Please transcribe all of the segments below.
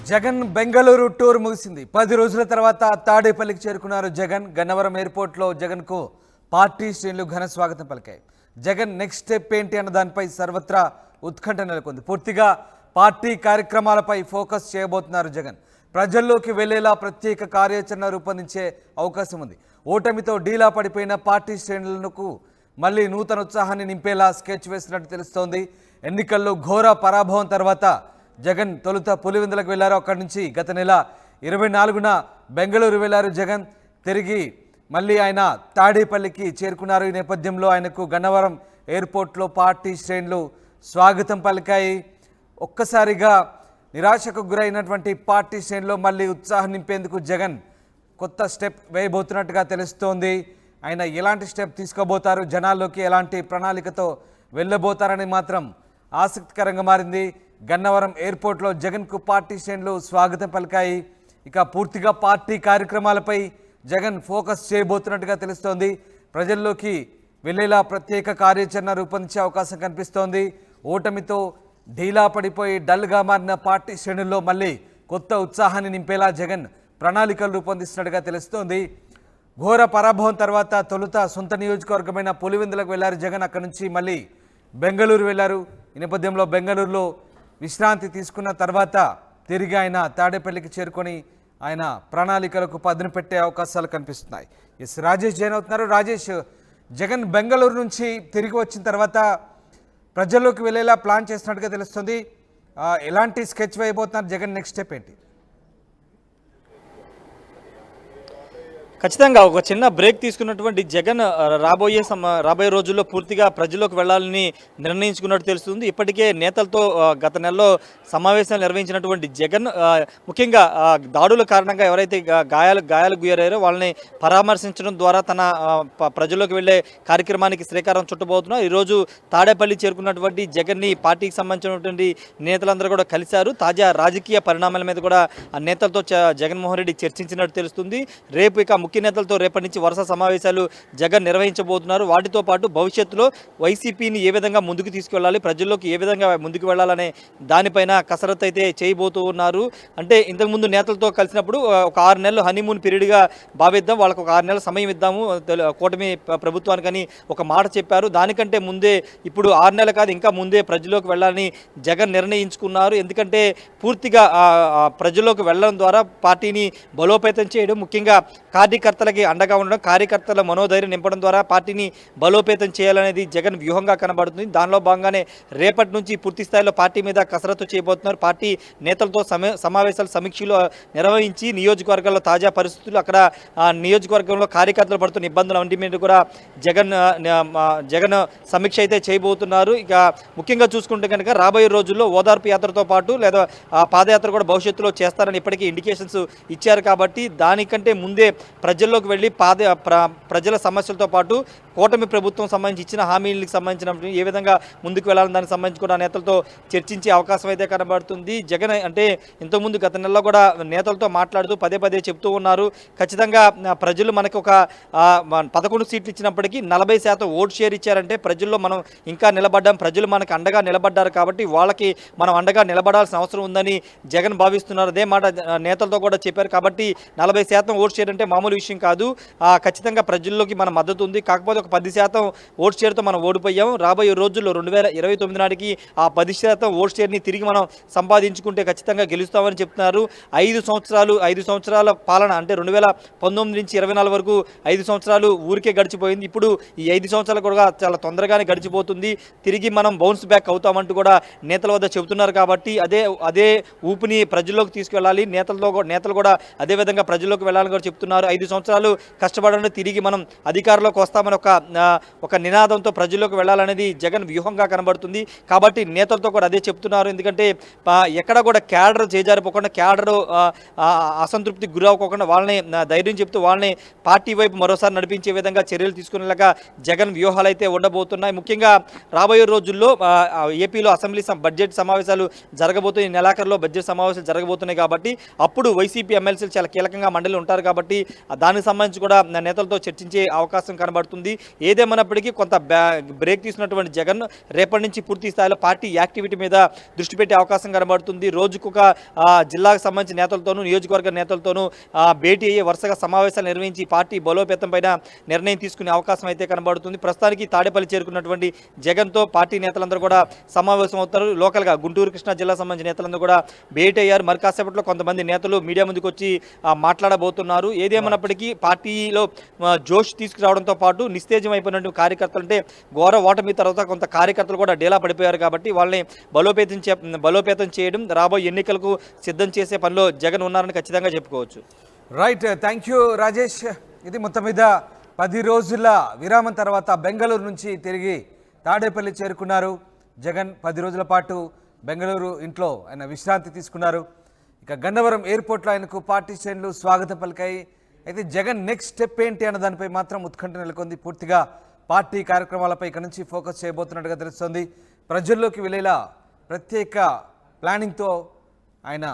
Jagan Bengaluru tour ముగిసింది. 10 రోజుల తర్వాత తాడేపల్లికి చేరుకున్నారు జగన్. గన్నవరం ఎయిర్పోర్ట్లో జగన్కు పార్టీ శ్రేణులు ఘన స్వాగతం పలికాయి. జగన్ నెక్స్ట్ స్టెప్ ఏంటి అన్న దానిపై సర్వత్రా ఉత్కంఠ నెలకొంది. పూర్తిగా పార్టీ కార్యక్రమాలపై ఫోకస్ చేయబోతున్నారు జగన్. ప్రజల్లోకి వెళ్లేలా ప్రత్యేక కార్యాచరణ రూపొందించే అవకాశం ఉంది. ఓటమితో డీలా పడిపోయిన పార్టీ శ్రేణులకు మళ్లీ నూతన ఉత్సాహాన్ని నింపేలా స్కెచ్ వేసినట్టు తెలుస్తోంది. ఎన్నికల్లో ఘోర పరాభవం తర్వాత జగన్ తొలుత పులివెందులకు వెళ్లారు. అక్కడి నుంచి గత నెల 24న బెంగళూరు వెళ్లారు జగన్. తిరిగి మళ్ళీ ఆయన తాడేపల్లికి చేరుకున్నారు. ఈ నేపథ్యంలో ఆయనకు గన్నవరం ఎయిర్పోర్ట్లో పార్టీ శ్రేణులు స్వాగతం పలికాయి. ఒక్కసారిగా నిరాశకు గురైనటువంటి పార్టీ శ్రేణులు మళ్ళీ ఉత్సాహం నింపేందుకు జగన్ కొత్త స్టెప్ వేయబోతున్నట్టుగా తెలుస్తోంది. ఆయన ఎలాంటి స్టెప్ తీసుకోబోతారు, జనాల్లోకి ఎలాంటి ప్రణాళికతో వెళ్ళబోతారని మాత్రం ఆసక్తికరంగా మారింది. గన్నవరం ఎయిర్పోర్ట్లో జగన్కు పార్టీ శ్రేణులు స్వాగతం పలికాయి. ఇక పూర్తిగా పార్టీ కార్యక్రమాలపై జగన్ ఫోకస్ చేయబోతున్నట్టుగా తెలుస్తోంది. ప్రజల్లోకి వెళ్ళేలా ప్రత్యేక కార్యాచరణ రూపొందించే అవకాశం కనిపిస్తోంది. ఓటమితో ఢీలా పడిపోయి డల్గా మారిన పార్టీ శ్రేణుల్లో మళ్ళీ కొత్త ఉత్సాహాన్ని నింపేలా జగన్ ప్రణాళికలు రూపొందిస్తున్నట్టుగా తెలుస్తోంది. ఘోర పరాభవం తర్వాత తొలుత సొంత నియోజకవర్గమైన పులివెందులకు వెళ్లారు జగన్. అక్కడి నుంచి మళ్ళీ బెంగళూరు వెళ్లారు. ఈ నేపథ్యంలో బెంగళూరులో విశ్రాంతి తీసుకున్న తర్వాత తిరిగి ఆయన తాడేపల్లికి చేరుకొని ఆయన ప్రణాళికలకు పదును పెట్టే అవకాశాలు కనిపిస్తున్నాయి. రాజేష్ జైన్ అవుతున్నారు. రాజేష్, జగన్ బెంగళూరు నుంచి తిరిగి వచ్చిన తర్వాత ప్రజల్లోకి వెళ్ళేలా ప్లాన్ చేస్తున్నట్టుగా తెలుస్తుంది. ఎలాంటి స్కెచ్ వేయబోతున్నారు జగన్? నెక్స్ట్ స్టెప్ ఏంటి? ఖచ్చితంగా ఒక చిన్న బ్రేక్ తీసుకున్నటువంటి జగన్ రాబోయే రోజుల్లో పూర్తిగా ప్రజల్లోకి వెళ్లాలని నిర్ణయించుకున్నట్టు తెలుస్తుంది. ఇప్పటికే నేతలతో గత నెలలో సమావేశాలు నిర్వహించినటువంటి జగన్ ముఖ్యంగా దాడుల కారణంగా ఎవరైతే గాయాలకు గురయ్యారో వాళ్ళని పరామర్శించడం ద్వారా తన ప్రజల్లోకి వెళ్లే కార్యక్రమానికి శ్రీకారం చుట్టబోతున్నారు. ఈరోజు తాడేపల్లి చేరుకున్నటువంటి జగన్ని పార్టీకి సంబంధించినటువంటి నేతలందరూ కూడా కలిశారు. తాజా రాజకీయ పరిణామాల మీద కూడా ఆ నేతలతో జగన్మోహన్ రెడ్డి చర్చించినట్టు తెలుస్తుంది. రేపు ఇక ముఖ్య నేతలతో రేపటి నుంచి వరుస సమావేశాలు జగన్ నిర్వహించబోతున్నారు. వాటితో పాటు భవిష్యత్తులో వైసీపీని ఏ విధంగా ముందుకు తీసుకువెళ్ళాలి, ప్రజల్లోకి ఏ విధంగా ముందుకు వెళ్ళాలనే దానిపైన కసరత్తు అయితే చేయబోతూ ఉన్నారు. అంటే ఇంతకుముందు నేతలతో కలిసినప్పుడు ఒక 6 నెలలు హనీమూన్ పీరియడ్గా భావిద్దాం, వాళ్ళకు ఒక 6 నెలల సమయం ఇద్దాము కూటమి ప్రభుత్వానికని ఒక మాట చెప్పారు. దానికంటే ముందే ఇప్పుడు 6 నెలలు కాదు ఇంకా ముందే ప్రజల్లోకి వెళ్ళాలని జగన్ నిర్ణయించుకున్నారు. ఎందుకంటే పూర్తిగా ప్రజల్లోకి వెళ్ళడం ద్వారా పార్టీని బలోపేతం చేయడం, ముఖ్యంగా కార్యకర్తలకి అండగా ఉండడం, కార్యకర్తల మనోధైర్యం నింపడం ద్వారా పార్టీని బలోపేతం చేయాలనేది జగన్ వ్యూహంగా కనబడుతుంది. దానిలో భాగంగానే రేపటి నుంచి పూర్తి స్థాయిలో పార్టీ మీద కసరత్తు చేయబోతున్నారు. పార్టీ నేతలతో సమీక్షలు నిర్వహించి నియోజకవర్గాల్లో తాజా పరిస్థితులు, అక్కడ నియోజకవర్గంలో కార్యకర్తలు పడుతున్న ఇబ్బందులు వంటి మీద కూడా జగన్ సమీక్ష అయితే చేయబోతున్నారు. ఇక ముఖ్యంగా చూసుకుంటే కనుక రాబోయే రోజుల్లో ఓదార్పు యాత్రతో పాటు లేదా పాదయాత్ర కూడా భవిష్యత్తులో చేస్తారని ఇప్పటికీ ఇండికేషన్స్ ఇచ్చారు. కాబట్టి దానికంటే ముందే ప్రజల్లోకి వెళ్ళి ప్రజల సమస్యలతో పాటు కూటమి ప్రభుత్వం సంబంధించి ఇచ్చిన హామీలకు సంబంధించిన ఏ విధంగా ముందుకు వెళ్ళాలని దానికి సంబంధించి కూడా నేతలతో చర్చించే అవకాశం అయితే కనబడుతుంది. జగన్ అంటే ఇంతకుముందు గత నెలలో కూడా నేతలతో మాట్లాడుతూ పదే చెప్తూ ఉన్నారు. ఖచ్చితంగా ప్రజలు మనకు ఒక 11 సీట్లు ఇచ్చినప్పటికీ 40% ఓటు షేర్ ఇచ్చారంటే ప్రజల్లో మనం ఇంకా నిలబడ్డాం, ప్రజలు మనకు అండగా నిలబడ్డారు కాబట్టి వాళ్ళకి మనం అండగా నిలబడాల్సిన అవసరం ఉందని జగన్ భావిస్తున్నారు. అదే మాట నేతలతో కూడా చెప్పారు. కాబట్టి 40% ఓటు షేర్ అంటే మామూలు విషయం కాదు. ఖచ్చితంగా ప్రజల్లోకి మన మద్దతు ఉంది. కాకపోతే ఒక 10% ఓటు షేర్తో మనం ఓడిపోయాం. రాబోయే రోజుల్లో 2029 నాటికి ఆ 10% ఓటు షేర్ని తిరిగి మనం సంపాదించుకుంటే ఖచ్చితంగా గెలుస్తామని చెప్తున్నారు. 5 సంవత్సరాల పాలన అంటే 2019 నుంచి 24 వరకు 5 సంవత్సరాలు ఊరికే గడిచిపోయింది. ఇప్పుడు ఈ 5 సంవత్సరాలు కూడా చాలా తొందరగానే గడిచిపోతుంది. తిరిగి మనం బౌన్స్ బ్యాక్ అవుతామంటూ కూడా నేతల వద్ద చెబుతున్నారు. కాబట్టి అదే ఊపిని ప్రజల్లోకి తీసుకువెళ్ళాలి. నేతలు కూడా అదేవిధంగా ప్రజల్లోకి వెళ్ళాలని కూడా చెప్తున్నారు. 5 సంవత్సరాలు కష్టపడండి, తిరిగి మనం అధికారంలోకి వస్తామని ఒక నినాదంతో ప్రజల్లోకి వెళ్ళాలనేది జగన్ వ్యూహంగా కనబడుతుంది. కాబట్టి నేతలతో కూడా అదే చెప్తున్నారు. ఎందుకంటే ఎక్కడ కూడా క్యాడర్ చేజారిపోకుండా, క్యాడర్ అసంతృప్తికి గురవ్వకుండా వాళ్ళని ధైర్యం చెప్తూ వాళ్ళని పార్టీ వైపు మరోసారి నడిపించే విధంగా చర్యలు తీసుకునేలాగా జగన్ వ్యూహాలు అయితే ఉండబోతున్నాయి. ముఖ్యంగా రాబోయే రోజుల్లో ఏపీలో అసెంబ్లీ బడ్జెట్ సమావేశాలు జరగబోతున్నాయి. నెలాఖరులో బడ్జెట్ సమావేశాలు జరగబోతున్నాయి. కాబట్టి అప్పుడు వైసీపీ ఎమ్మెల్సీలు చాలా కీలకంగా మండలి ఉంటారు. కాబట్టి దానికి సంబంధించి కూడా నేతలతో చర్చించే అవకాశం కనబడుతుంది. ఏదేమన్నప్పటికీ కొంత బ్రేక్ తీసుకున్నటువంటి జగన్ రేపటి నుంచి పూర్తి స్థాయిలో పార్టీ యాక్టివిటీ మీద దృష్టి పెట్టే అవకాశం కనబడుతుంది. రోజుకొక జిల్లాకు సంబంధించిన నేతలతోనూ నియోజకవర్గ నేతలతోనూ భేటీ అయ్యే వరుసగా సమావేశాలు నిర్వహించి పార్టీ బలోపేతం పైన నిర్ణయం తీసుకునే అవకాశం అయితే కనబడుతుంది. ప్రస్తుతానికి తాడేపల్లి చేరుకున్నటువంటి జగన్తో పార్టీ నేతలందరూ కూడా సమావేశం అవుతారు. లోకల్గా గుంటూరు కృష్ణా జిల్లా సంబంధించిన నేతలందరూ కూడా భేటీ అయ్యారు. మరి కాసేపట్లో కొంతమంది నేతలు మీడియా ముందుకు వచ్చి మాట్లాడబోతున్నారు. ఏదేమన్నప్పటికీ పార్టీలో జోష్ తీసుకురావడంతో పాటు నిస్తేజం అయిపోయినటువంటి కార్యకర్తలు అంటే ఘోర ఓటమి తర్వాత కొంత కార్యకర్తలు కూడా డేలా పడిపోయారు కాబట్టి వాళ్ళని బలోపేతం చేయడం రాబోయే ఎన్నికలకు సిద్ధం చేసే పనిలో జగన్ ఉన్నారని ఖచ్చితంగా చెప్పుకోవచ్చు. Right, thank you Rajesh. ఇది మొత్తం మీద 10 రోజుల విరామం తర్వాత బెంగళూరు నుంచి తిరిగి తాడేపల్లి చేరుకున్నారు జగన్. 10 రోజుల పాటు బెంగళూరు ఇంట్లో ఆయన విశ్రాంతి తీసుకున్నారు. ఇక గన్నవరం ఎయిర్పోర్ట్లో ఆయనకు పార్టీ శ్రేణులు స్వాగతం పలికాయి. అయితే జగన్ నెక్స్ట్ స్టెప్ ఏంటి అన్న దానిపై మాత్రం ఉత్కంఠ నెలకొంది. పూర్తిగా పార్టీ కార్యక్రమాలపై ఇక నుంచి ఫోకస్ చేయబోతున్నట్టుగా తెలుస్తోంది. ప్రజల్లోకి వెళ్ళేలా ప్రత్యేక ప్లానింగ్తో ఆయన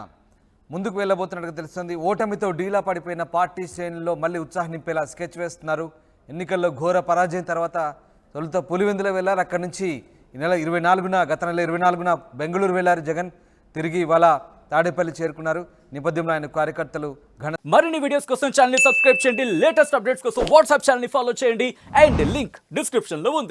ముందుకు వెళ్ళబోతున్నట్టుగా తెలుస్తుంది. ఓటమితో డీలా పడిపోయిన పార్టీ శ్రేణుల్లో మళ్ళీ ఉత్సాహం నింపేలా స్కెచ్ వేస్తున్నారు. ఎన్నికల్లో ఘోర పరాజయం తర్వాత తొలుత పులివెందులో వెళ్ళారు. అక్కడి నుంచి ఈ నెల 24న గత నెల 24న బెంగళూరు వెళ్ళారు జగన్. తిరిగి ఇవాళ తాడేపల్లి చేరుకున్నారు. నేపథ్యంలో ఆయన కార్యకర్తలు మరిన్ని వీడియోస్ కోసం ఛానల్ ని సబ్స్క్రైబ్ చేయండి. లేటెస్ట్ అప్డేట్స్ కోసం వాట్సాప్ ఛానల్ ని ఫాలో చేయండి. అండ్ లింక్ డిస్క్రిప్షన్ లో ఉంది.